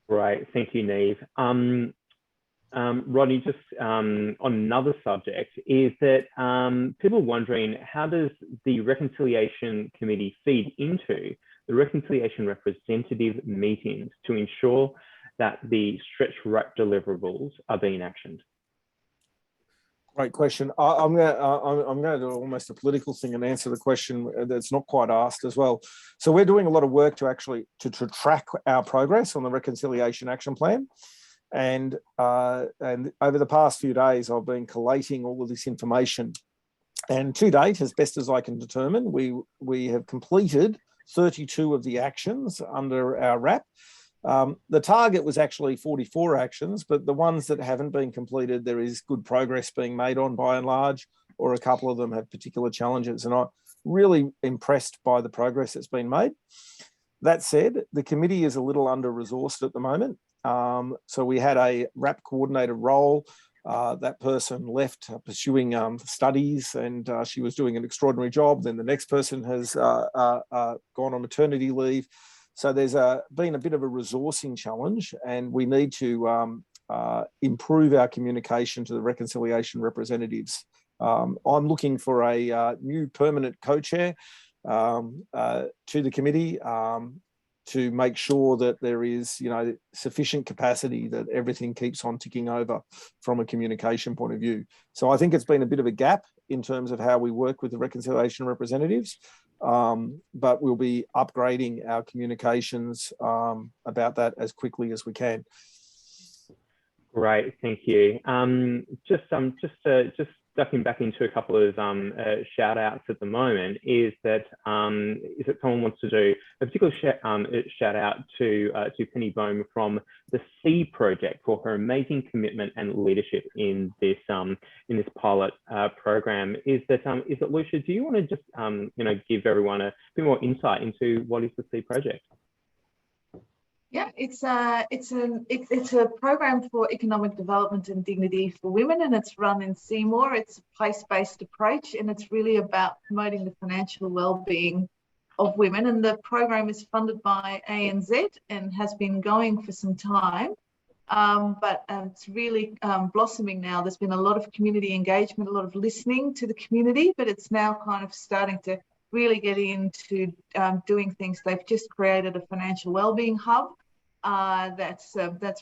Speaker 1: Right, thank you, Neve. Rodney, just on another subject, is that people are wondering, how does the Reconciliation Committee feed into the Reconciliation Representative meetings to ensure that the stretch RAP deliverables are being actioned?
Speaker 6: Great question. I'm going to do almost a political thing and answer the question that's not quite asked as well. So we're doing a lot of work to track our progress on the Reconciliation Action Plan. And over the past few days, I've been collating all of this information. And to date, as best as I can determine, we have completed 32 of the actions under our RAP. The target was actually 44 actions, but the ones that haven't been completed, there is good progress being made on by and large, or a couple of them have particular challenges. And I'm really impressed by the progress that's been made. That said, the committee is a little under-resourced at the moment. So we had a RAP coordinator role. That person left pursuing studies, and she was doing an extraordinary job. Then the next person has gone on maternity leave. So there's been a bit of a resourcing challenge, and we need to improve our communication to the reconciliation representatives. I'm looking for a new permanent co-chair to the committee to make sure that there is, sufficient capacity that everything keeps on ticking over from a communication point of view. So I think it's been a bit of a gap in terms of how we work with the reconciliation representatives, but we'll be upgrading our communications about that as quickly as we can.
Speaker 1: Great, thank you. Just ducking back into a couple of shout outs at the moment, is that someone wants to do a particular shout out to Penny Bohm from the C Project for her amazing commitment and leadership in this pilot program. Is that Lucia? Do you want to just give everyone a bit more insight into what is the C Project?
Speaker 7: Yeah, it's a program for economic development and dignity for women, and it's run in Seymour. It's a place-based approach, and it's really about promoting the financial well-being of women. And the program is funded by ANZ and has been going for some time, but it's really blossoming now. There's been a lot of community engagement, a lot of listening to the community, but it's now kind of starting to really get into doing things. They've just created a financial wellbeing hub that's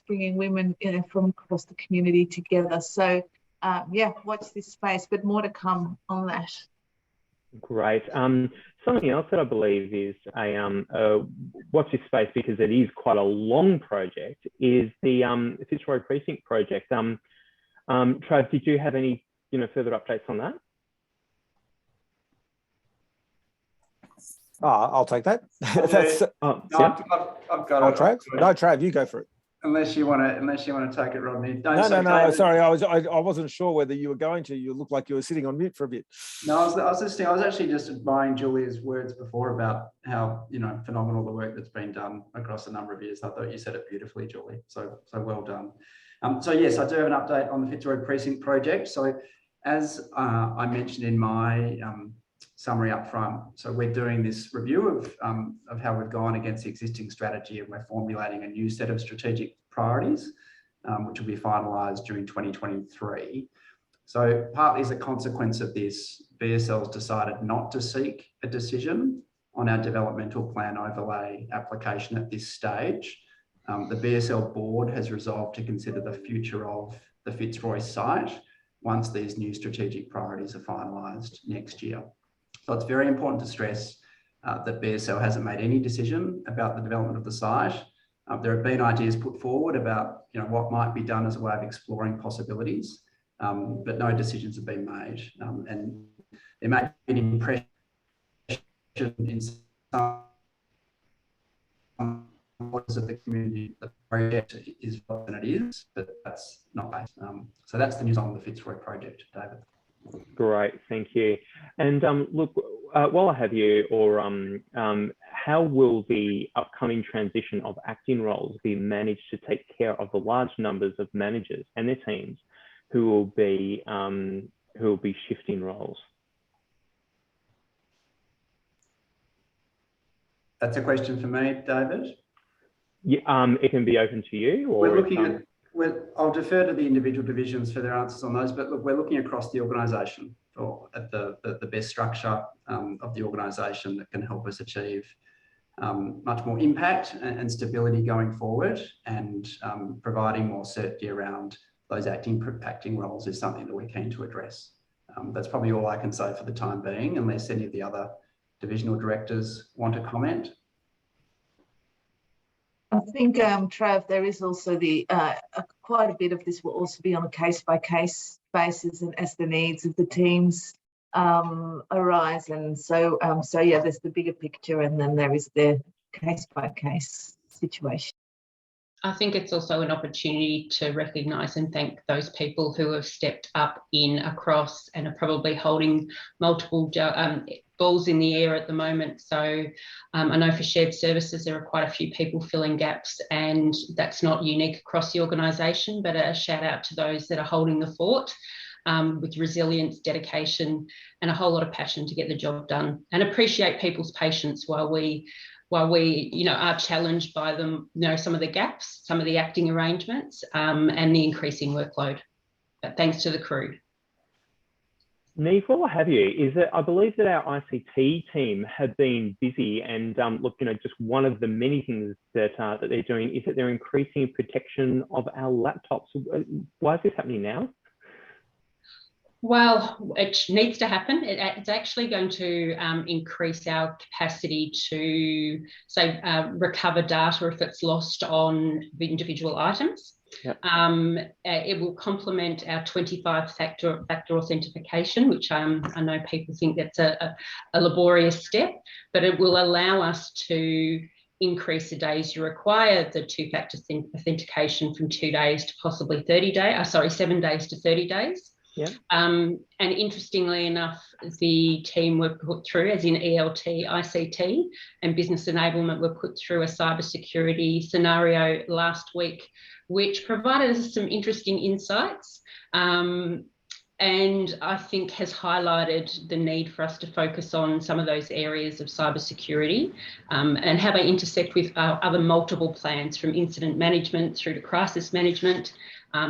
Speaker 7: bringing women from across the community together. So yeah, watch this space, but more to come on that.
Speaker 1: Great. Something else that I believe is a watch this space, because it is quite a long project, is the Fitzroy Precinct project. Trav, did you have any further updates on that?
Speaker 6: I'll take that.
Speaker 2: I've got it.
Speaker 6: Trav? No, Trav, you go for it.
Speaker 2: Unless you want to take it, Rodney.
Speaker 6: No. Sorry, I wasn't sure whether you were going to. You looked like you were sitting on mute for a bit.
Speaker 2: No, I was listening. I was actually just admiring Julia's words before about how phenomenal the work that's been done across a number of years. I thought you said it beautifully, Julie. So well done. So yes, I do have an update on the Fitzroy Precinct project. So as I mentioned in my summary up front, so we're doing this review of how we've gone against the existing strategy, and we're formulating a new set of strategic priorities, which will be finalised during 2023. So partly as a consequence of this, BSL's decided not to seek a decision on our developmental plan overlay application at this stage. The BSL board has resolved to consider the future of the Fitzroy site once these new strategic priorities are finalised next year. So it's very important to stress that BSL hasn't made any decision about the development of the site. There have been ideas put forward about what might be done as a way of exploring possibilities, but no decisions have been made. And there may be an impression in some quarters of the community that the project is more than it is, but that's not based. So that's the news on the Fitzroy project, David.
Speaker 1: Great, thank you. And look, while I have you, how will the upcoming transition of acting roles be managed to take care of the large numbers of managers and their teams who will be shifting roles?
Speaker 2: That's a question for me, David.
Speaker 1: Yeah, it can be open to you. Or
Speaker 2: we're looking at. I'll defer to the individual divisions for their answers on those, but look, we're looking across the organisation at the best structure of the organisation that can help us achieve much more impact and stability going forward, and providing more certainty around those acting roles is something that we're keen to address. That's probably all I can say for the time being, unless any of the other divisional directors want to comment.
Speaker 7: I think, Trav, there is also quite a bit of this will also be on a case-by-case basis, and as the needs of the teams arise. And so yeah, there's the bigger picture, and then there is the case-by-case situation.
Speaker 12: I think it's also an opportunity to recognise and thank those people who have stepped up across and are probably holding multiple balls in the air at the moment. So I know for shared services, there are quite a few people filling gaps, and that's not unique across the organisation, but a shout out to those that are holding the fort with resilience, dedication, and a whole lot of passion to get the job done, and appreciate people's patience while we are challenged by them, some of the gaps, some of the acting arrangements, and the increasing workload. But thanks to the crew.
Speaker 1: Neve, while I have you, is that I believe that our ICT team have been busy, and look, just one of the many things that they're doing is that they're increasing protection of our laptops. Why is this happening now?
Speaker 12: Well, it needs to happen. It's actually going to increase our capacity to, say, recover data if it's lost on the individual items. Yep. It will complement our 25-factor authentication, which I know people think that's a laborious step, but it will allow us to increase the days you require the two-factor authentication from 2 days to possibly 7 days to 30 days.
Speaker 1: Yeah.
Speaker 12: And interestingly enough, the team were put through, as in ELT, ICT, and business enablement, were put through a cybersecurity scenario last week, which provided us some interesting insights, and I think has highlighted the need for us to focus on some of those areas of cybersecurity, and how they intersect with our other multiple plans, from incident management through to crisis management.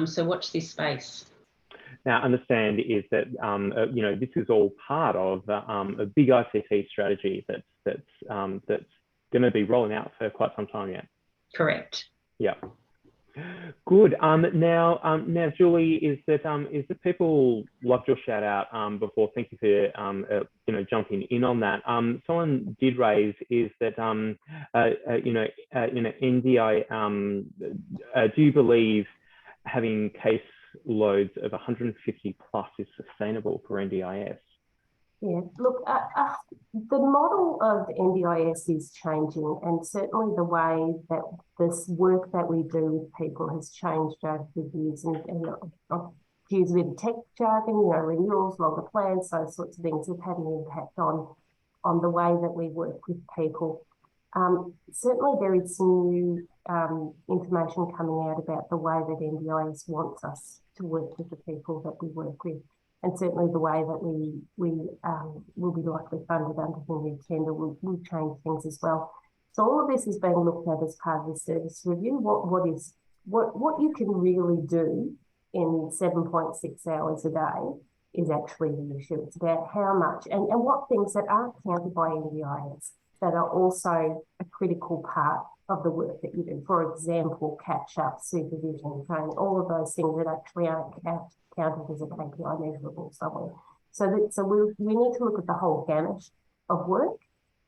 Speaker 12: So watch this space.
Speaker 1: Now, understand is that this is all part of a big ICT strategy that's going to be rolling out for quite some time yet.
Speaker 12: Correct.
Speaker 1: Yeah. Good. Now, Julie, is that people loved your shout out before? Thank you for jumping in on that. Someone did raise is that NDI. Do you believe having case loads of 150 plus is sustainable for NDIS?
Speaker 11: Yeah, look, the model of NDIS is changing, and certainly the way that this work that we do with people has changed over the years. And I'll use a bit of tech jargon, renewals, longer plans, those sorts of things have had an impact on the way that we work with people. Certainly there is some new information coming out about the way that NDIS wants us to work with the people that we work with, and certainly the way that we will be likely funded under the new tender will change things as well. So all of this is being looked at as part of the service review. What you can really do in 7.6 hours a day is actually the issue. It's about how much and what things that aren't counted by NDIS that are also a critical part of the work that you do. For example, catch-up, supervision, training, all of those things that actually aren't counted as a KPI measurable somewhere. So we need to look at the whole gamut of work.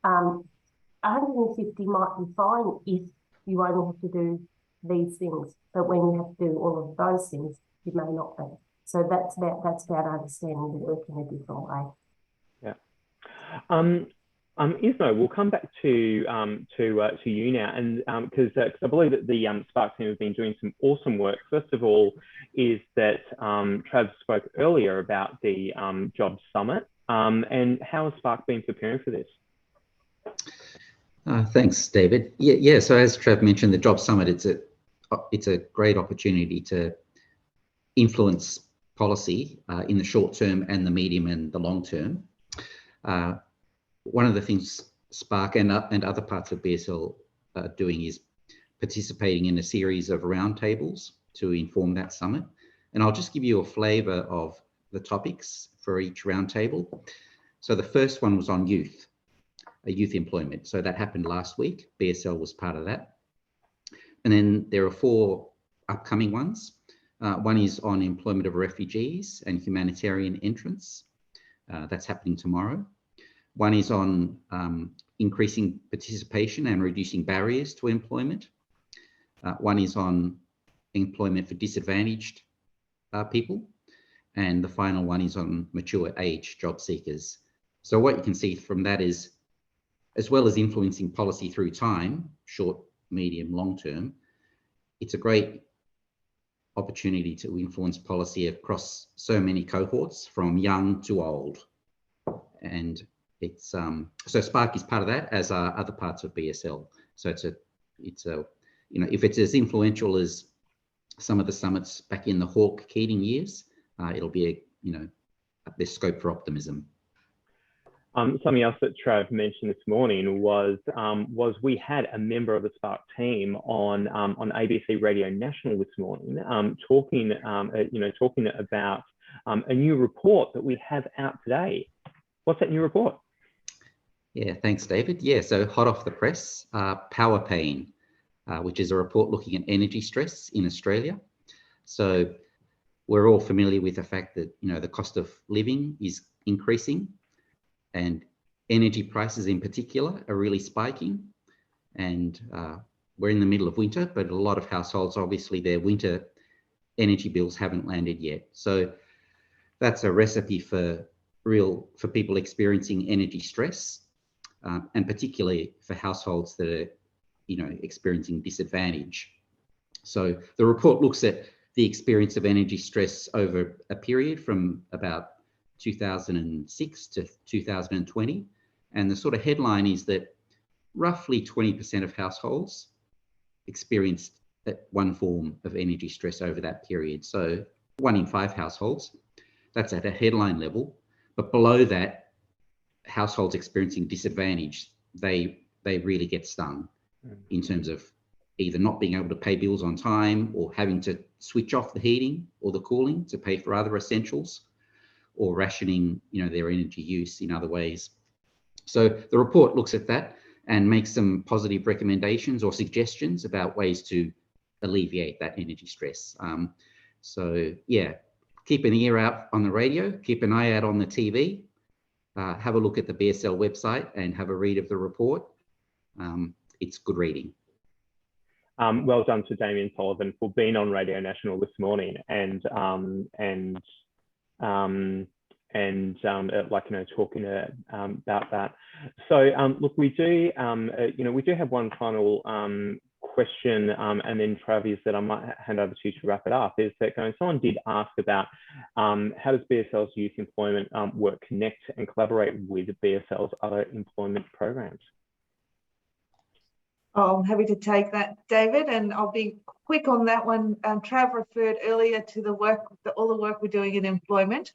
Speaker 11: 150 might be fine if you only have to do these things, but when you have to do all of those things, you may not be. So that's about understanding the work in a different way.
Speaker 1: Yeah. Ismo, we'll come back to you now, and because I believe that the Spark team have been doing some awesome work. First of all, is that Trav spoke earlier about the Job Summit, and how has Spark been preparing for this?
Speaker 8: Thanks, David. Yeah. So as Trav mentioned, the Job Summit, it's a great opportunity to influence policy in the short term and the medium and the long term. One of the things Spark and other parts of BSL are doing is participating in a series of roundtables to inform that summit. And I'll just give you a flavour of the topics for each roundtable. So the first one was on youth employment. So that happened last week. BSL was part of that. And then there are 4 upcoming ones. One is on employment of refugees and humanitarian entrants. That's happening tomorrow. One is on increasing participation and reducing barriers to employment. One is on employment for disadvantaged people. And the final one is on mature age job seekers. So what you can see from that is, as well as influencing policy through time, short, medium, long term, it's a great opportunity to influence policy across so many cohorts, from young to old. And it's so Spark is part of that, as are other parts of BSL. So it's a if it's as influential as some of the summits back in the Hawke Keating years, it'll be there's scope for optimism.
Speaker 1: Something else that Trav mentioned this morning was we had a member of the Spark team on ABC Radio National this morning, talking about a new report that we have out today. What's that new report?
Speaker 8: Yeah, thanks, David. Yeah, so hot off the press, Power Pain, which is a report looking at energy stress in Australia. So we're all familiar with the fact that the cost of living is increasing, and energy prices in particular are really spiking. And we're in the middle of winter, but a lot of households, obviously, their winter energy bills haven't landed yet. So that's a recipe for people experiencing energy stress, and particularly for households that are, experiencing disadvantage. So the report looks at the experience of energy stress over a period from about 2006 to 2020. And the sort of headline is that roughly 20% of households experienced one form of energy stress over that period. So 1 in 5 households, that's at a headline level. But below that, households experiencing disadvantage, they really get stung in terms of either not being able to pay bills on time, or having to switch off the heating or the cooling to pay for other essentials, or rationing, their energy use in other ways. So the report looks at that and makes some positive recommendations or suggestions about ways to alleviate that energy stress. So yeah, keep an ear out on the radio, keep an eye out on the TV, have a look at the BSL website and have a read of the report. It's good reading.
Speaker 1: Well done to Damien Sullivan for being on Radio National this morning and talking about that. So look, we do have one final question, and then Travis, that I might hand over to you to wrap it up. Is that someone did ask about how does BSL's youth employment work connect and collaborate with BSL's other employment programs?
Speaker 7: Oh, I'm happy to take that, David, and I'll be quick on that one. Trav referred earlier to all the work we're doing in employment.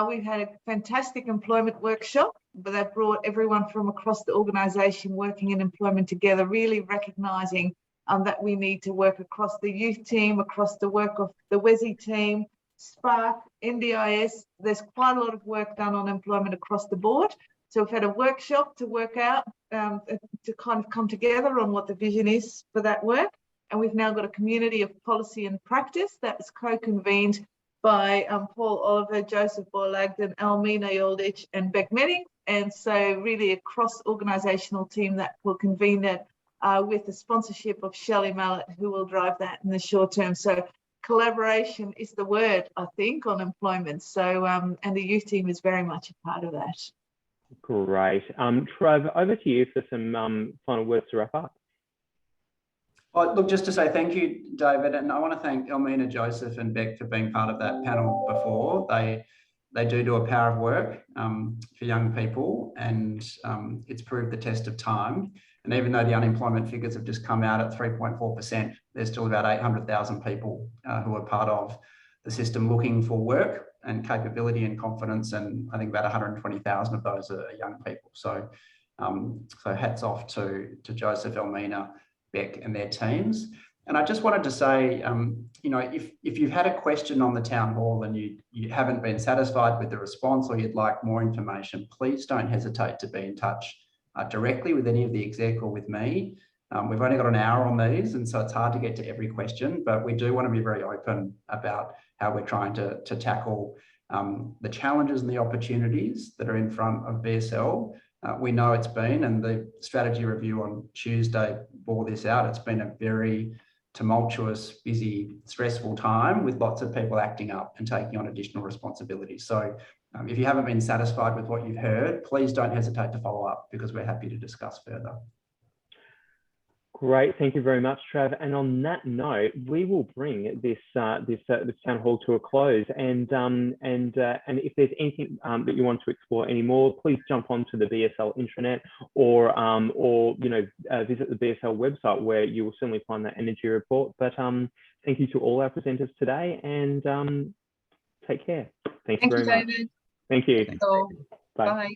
Speaker 7: We've had a fantastic employment workshop, but that brought everyone from across the organisation working in employment together, really recognising that we need to work across the youth team, across the work of the WESI team, Spark, NDIS. There's quite a lot of work done on employment across the board. So we've had a workshop to work out, to kind of come together on what the vision is for that work. And we've now got a community of policy and practice that's co-convened by Paul Oliver, Joseph Boyle-Agden, Almina Yoldich and Beck Medding. And so really a cross-organisational team that will convene that with the sponsorship of Shelley Mallett, who will drive that in the short term. So collaboration is the word, I think, on employment. So, and the youth team is very much a part of that.
Speaker 1: Great. Trev, over to you for some final words to wrap up.
Speaker 2: Well, look, just to say thank you, David, and I want to thank Elmina, Joseph and Beck for being part of that panel before. They do a power of work for young people, and it's proved the test of time. And even though the unemployment figures have just come out at 3.4%, there's still about 800,000 people who are part of the system looking for work and capability and confidence, and I think about 120,000 of those are young people. So, so hats off to Joseph, Elmina, Beck and their teams. And I just wanted to say, you know, if you've had a question on the town hall and you haven't been satisfied with the response or you'd like more information, please don't hesitate to be in touch directly with any of the exec or with me. We've only got an hour on these, and so it's hard to get to every question, but we do want to be very open about how we're trying to tackle the challenges and the opportunities that are in front of BSL. We know it's been, and the strategy review on Tuesday bore this out, it's been a very tumultuous, busy, stressful time with lots of people acting up and taking on additional responsibilities. So if you haven't been satisfied with what you've heard, please don't hesitate to follow up, because we're happy to discuss further.
Speaker 1: Great, thank you very much, Trav. And on that note, we will bring this town hall to a close. And if there's anything that you want to explore anymore, please jump onto the BSL intranet, or you know, visit the BSL website, where you will certainly find that energy report. But thank you to all our presenters today, and take care. Thank you very much.
Speaker 10: David.
Speaker 1: Thank you.
Speaker 10: Thanks all.
Speaker 1: Bye.
Speaker 10: Bye.